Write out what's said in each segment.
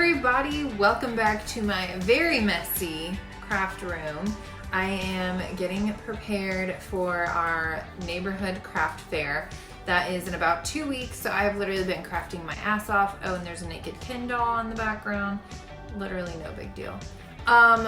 everybody, welcome back to my very messy craft room. I am getting prepared for our neighborhood craft fair. That is in about 2 weeks, so I've literally been crafting my ass off. Oh, and there's a naked Ken doll in the background. Literally no big deal.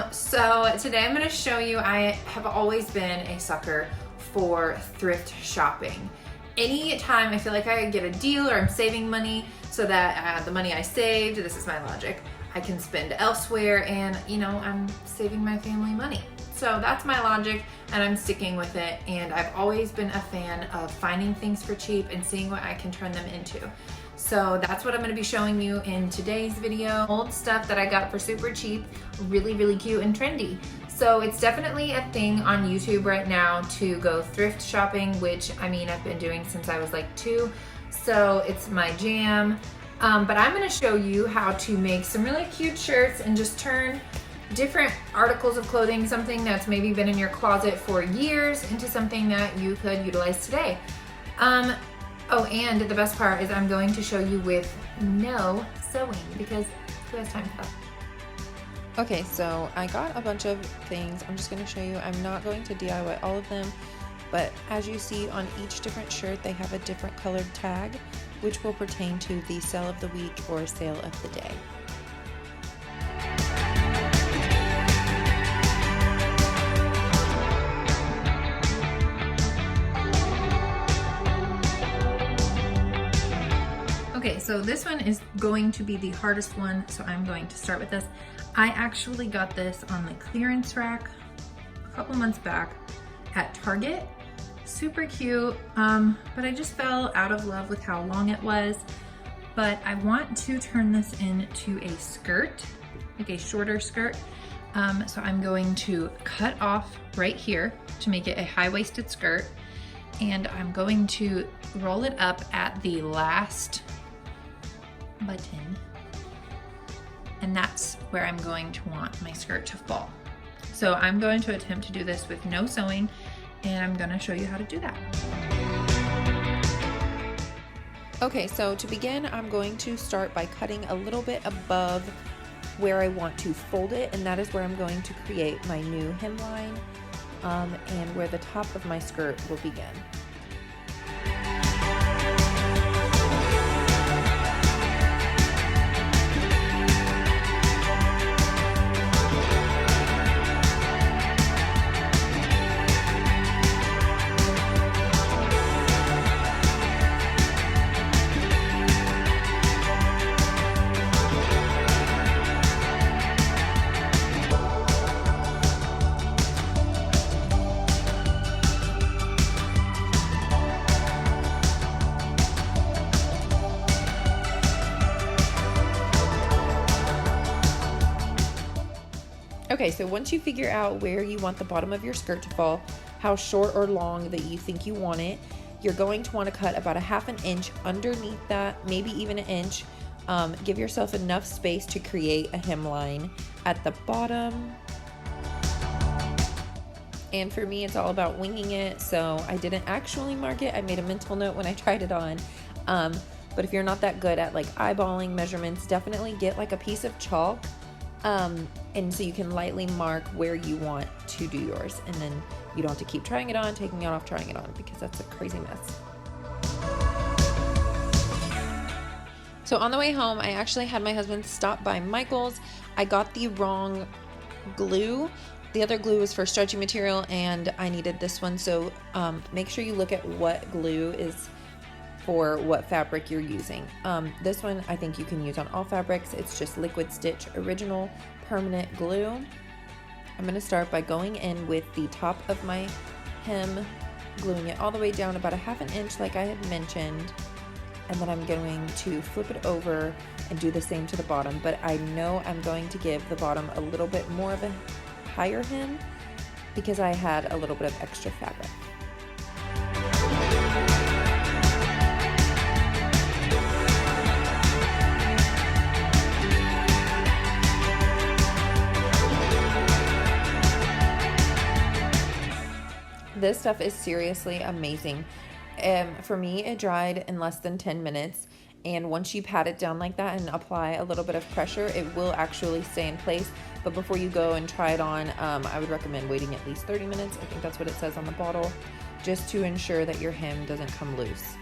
So today I'm going to show you, I have always been a sucker for thrift shopping. Anytime I feel like I get a deal or I'm saving money so that the money I saved, this is my logic, I can spend elsewhere and, you know, I'm saving my family money. So that's my logic and I'm sticking with it. And I've always been a fan of finding things for cheap and seeing what I can turn them into. So that's what I'm going to be showing you in today's video. Old stuff that I got for super cheap, really cute and trendy. So it's definitely a thing on YouTube right now to go thrift shopping, which I mean I've been doing since I was like 2. So it's my jam. But I'm going to show you how to make some really cute shirts and just turn different articles of clothing, something that's maybe been in your closet for years, into something that you could utilize today. Oh, and the best part is I'm going to show you with no sewing, because who has time for that? Okay, so I got a bunch of things. I'm just going to show you. I'm not going to DIY all of them, but as you see on each different shirt, they have a different colored tag, which will pertain to the sale of the week or sale of the day. Okay, so this one is going to be the hardest one, so I'm going to start with this. I actually got this on the clearance rack a couple months back at Target. Super cute, but I just fell out of love with how long it was. But I want to turn this into a skirt, like a shorter skirt. So I'm going to cut off right here to make it a high-waisted skirt. And I'm going to roll it up at the last button, and that's where I'm going to want my skirt to fall. So I'm going to attempt to do this with no sewing, and I'm going to show you how to do that. Okay, so to begin, I'm going to start by cutting a little bit above where I want to fold it, and that is where I'm going to create my new hemline, and where the top of my skirt will begin. Okay, so once you figure out where you want the bottom of your skirt to fall, how short or long that you think you want it, you're going to want to cut about a ½ an inch underneath that, maybe even an inch. Give yourself enough space to create a hemline at the bottom. And for me, it's all about winging it, so I didn't actually mark it. I made a mental note when I tried it on. But if you're not that good at like eyeballing measurements, definitely get like a piece of chalk. And so you can lightly mark where you want to do yours, and then you don't have to keep trying it on, taking it off, trying it on, because that's a crazy mess. So on the way home, I actually had my husband stop by Michael's. I got the wrong glue. The other glue was for stretchy material, and I needed this one. So make sure you look at what glue is for what fabric you're using. This one I think you can use on all fabrics. It's just Liquid Stitch Original Permanent Glue. I'm going to start by going in with the top of my hem, gluing it all the way down about a ½ an inch like I had mentioned, and then I'm going to flip it over and do the same to the bottom. But I know I'm going to give the bottom a little bit more of a higher hem because I had a little bit of extra fabric. This stuff is seriously amazing. For me, it dried in less than 10 minutes, And once you pat it down like that and apply a little bit of pressure, it will actually stay in place. But before you go and try it on, I would recommend waiting at least 30 minutes. I think that's what it says on the bottle, just to ensure that your hem doesn't come loose.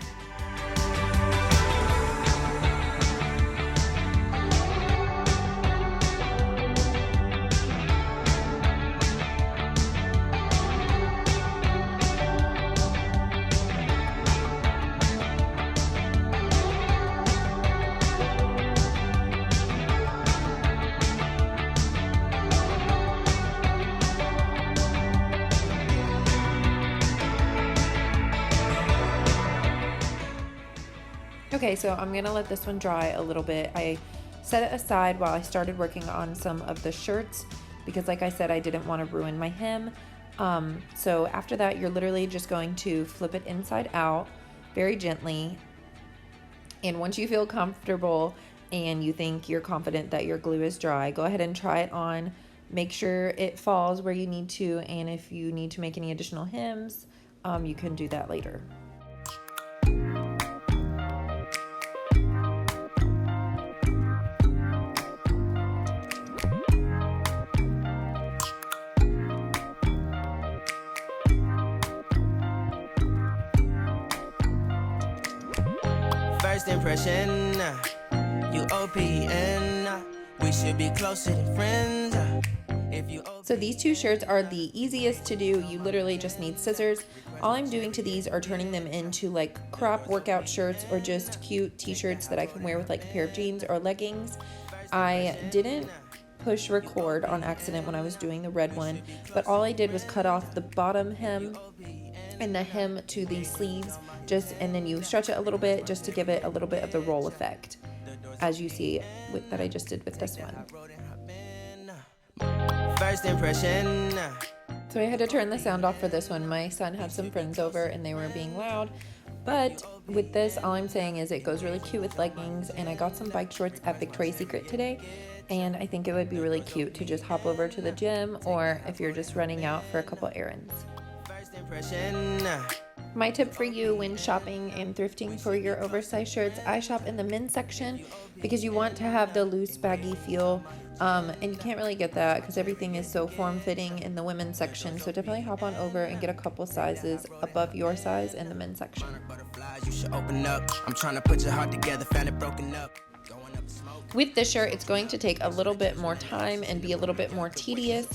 Okay, so I'm gonna let this one dry a little bit. I set it aside while I started working on some of the shirts because, like I said, I didn't want to ruin my hem. So after that, you're literally just going to flip it inside out very gently. And once you feel comfortable and you think you're confident that your glue is dry, go ahead and try it on. Make sure it falls where you need to, and if you need to make any additional hems, you can do that later. First impression, you OPN, we should be closer than friends. So these two shirts are the easiest to do. You literally just need scissors. All I'm doing to these are turning them into like crop workout shirts or just cute t-shirts that I can wear with like a pair of jeans or leggings. I didn't push record on accident when I was doing the red one, but all I did was cut off the bottom hem and the hem to the sleeves, and then you stretch it a little bit just to give it a little bit of the roll effect, as you see that I just did with this one. First impression. So I had to turn the sound off for this one. My son had some friends over and they were being loud. But with this, all I'm saying is it goes really cute with leggings, and I got some bike shorts at Victoria's Secret today, and I think it would be really cute to just hop over to the gym or if you're just running out for a couple errands. My tip for you when shopping and thrifting for your oversized shirts, I shop in the men's section because you want to have the loose baggy feel, and you can't really get that because everything is so form-fitting in the women's section. So definitely hop on over and get a couple sizes above your size in the men's section. You should open up. I'm trying to put your heart together, found it broken up. With this shirt, it's going to take a little bit more time and be a little bit more tedious.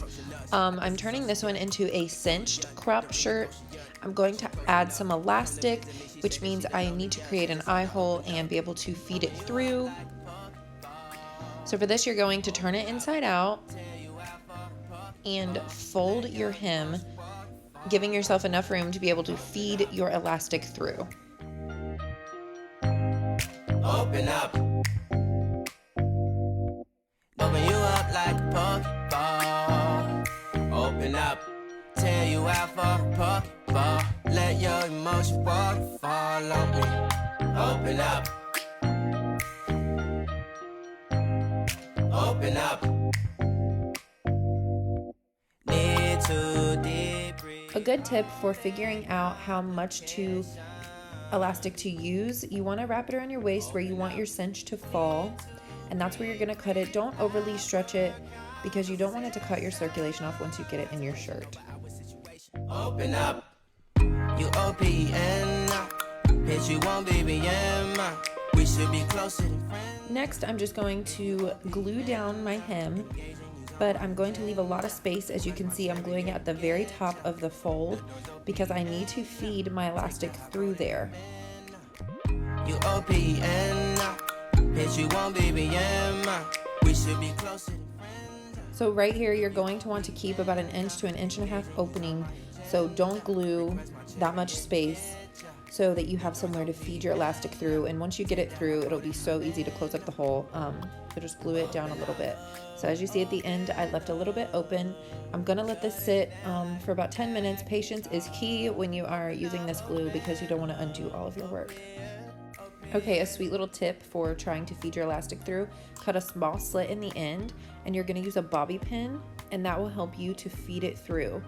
I'm turning this one into a cinched crop shirt. I'm going to add some elastic, which means I need to create an eye hole and be able to feed it through. So for this, you're going to turn it inside out and fold your hem, giving yourself enough room to be able to feed your elastic through. Open up. Open you up like a Pokeball. Open up. Tear you out for a Pokeball. Let your emotions waterfall on me. Open up. Open up. Need to deep breathe. A good tip for figuring out how much elastic to use, you want to wrap it around your waist where you want your cinch to fall, and that's where you're going to cut it. Don't overly stretch it because you don't want it to cut your circulation off once you get it in your shirt. Open up. You OPN. Hit you on BBM. We should be closer than friends. Next, I'm just going to glue down my hem, but I'm going to leave a lot of space. As you can see, I'm gluing at the very top of the fold because I need to feed my elastic through there. You OPN. Hit you on BBM. We should be closer than friends. So right here, you're going to want to keep about 1 inch to 1.5 inch opening. So don't glue that much space so that you have somewhere to feed your elastic through. And once you get it through, it'll be so easy to close up the hole. So just glue it down a little bit. So as you see at the end, I left a little bit open. I'm gonna let this sit for about 10 minutes. Patience is key when you are using this glue because you don't wanna undo all of your work. Okay, a sweet little tip for trying to feed your elastic through, cut a small slit in the end, and you're gonna use a bobby pin, and that will help you to feed it through.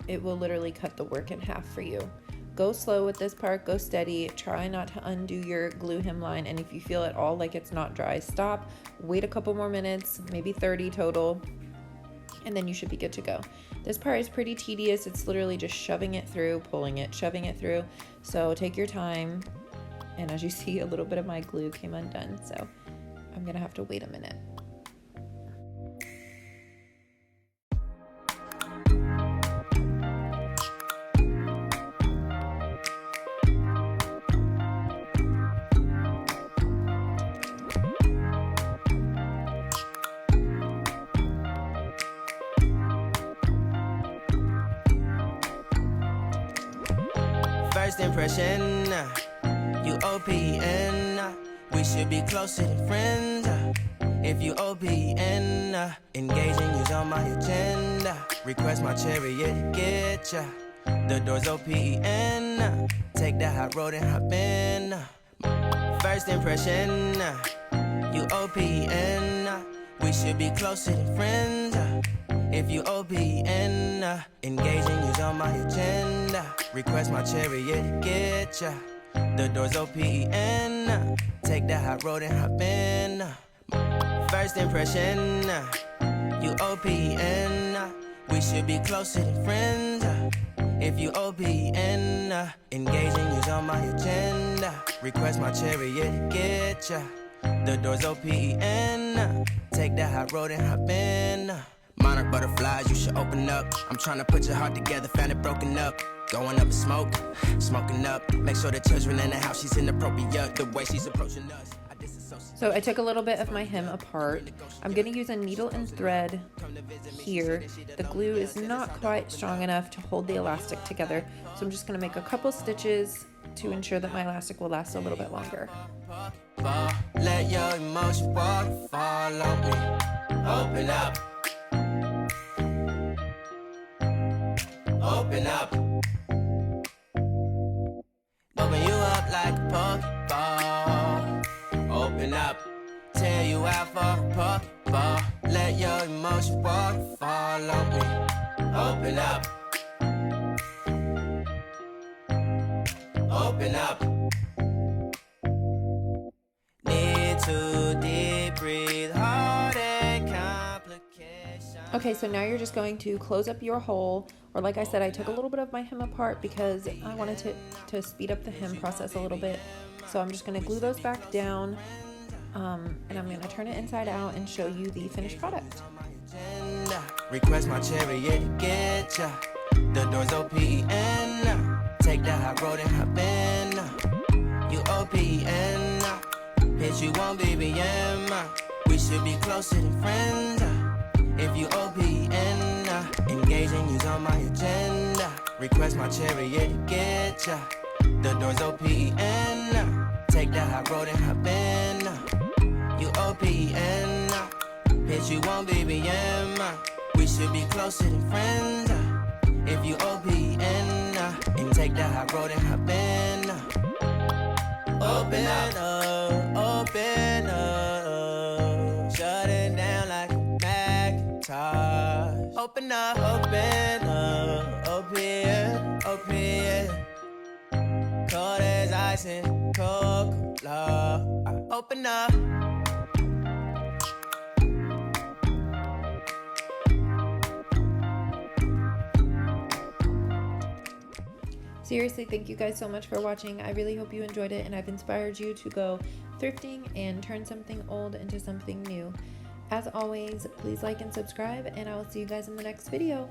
It will literally cut the work in half for you. Go slow with this part, go steady, try not to undo your glue hemline, and if you feel at all like it's not dry, stop, wait a couple more minutes, maybe 30 total, and then you should be good to go. This part is pretty tedious. It's literally just shoving it through, pulling it, shoving it through. So take your time. And as you see, a little bit of my glue came undone. So I'm gonna have to wait a minute. First impression, you OPN. We should be closer than friends. If you OPN, engaging you's on my agenda. Request my chariot, get ya. The door's OPN. Take the hot road and hop in. First impression, you OPN. We should be closer than friends. If you OPN, engaging you's on my agenda. Request my chariot, get ya. The door's OPN. Take the hot road and hop in. First impression, you OPN. We should be closer than friends. If you OPN, engaging you's on my agenda. Request my chariot, get ya. The door's OPN. Take the hot road and hop in. Monarch butterflies, you should open up. I'm trying to put your heart together, found it broken up. Going up in smoke, smoking up. Make sure the children in the house, she's inappropriate. The way she's approaching us. So I took a little bit of my hem apart. I'm going to use a needle and thread here. The glue is not quite strong enough to hold the elastic together. So I'm just going to make a couple stitches to ensure that my elastic will last a little bit longer. Let your emotion waterfall on me. Open up. Open up. Open you up like a Pokeball. Open up. Tear you out for a Pokeball. Let your emotion waterfall on me. Open up. Open up. Need to deep breathe, heart and complications. Okay, so now you're just going to close up your hole, or like I said, I took a little bit of my hem apart because I wanted to speed up the hem process a little bit. So I'm just going to glue those back down, and I'm going to turn it inside out and show you the finished product. Request my chariot, get ya. The door's OPN. Take the hot road and hop in. You OPN. Hit you on BBM. We should be closer than friends. If you OPN, engaging you's on my agenda. Request my chariot, get ya. The door's OPN. Take the hot road and hop in. You OPN. Hit you on BBM. We should be closer than friends. If you OPN, and take the hot road and hop in. Open up, open up. Shut it down like a Macintosh. Open up, open. Cold as ice and Coca-Cola. Open up. Seriously, thank you guys so much for watching. I really hope you enjoyed it and I've inspired you to go thrifting and turn something old into something new. As always, please like and subscribe, and I will see you guys in the next video.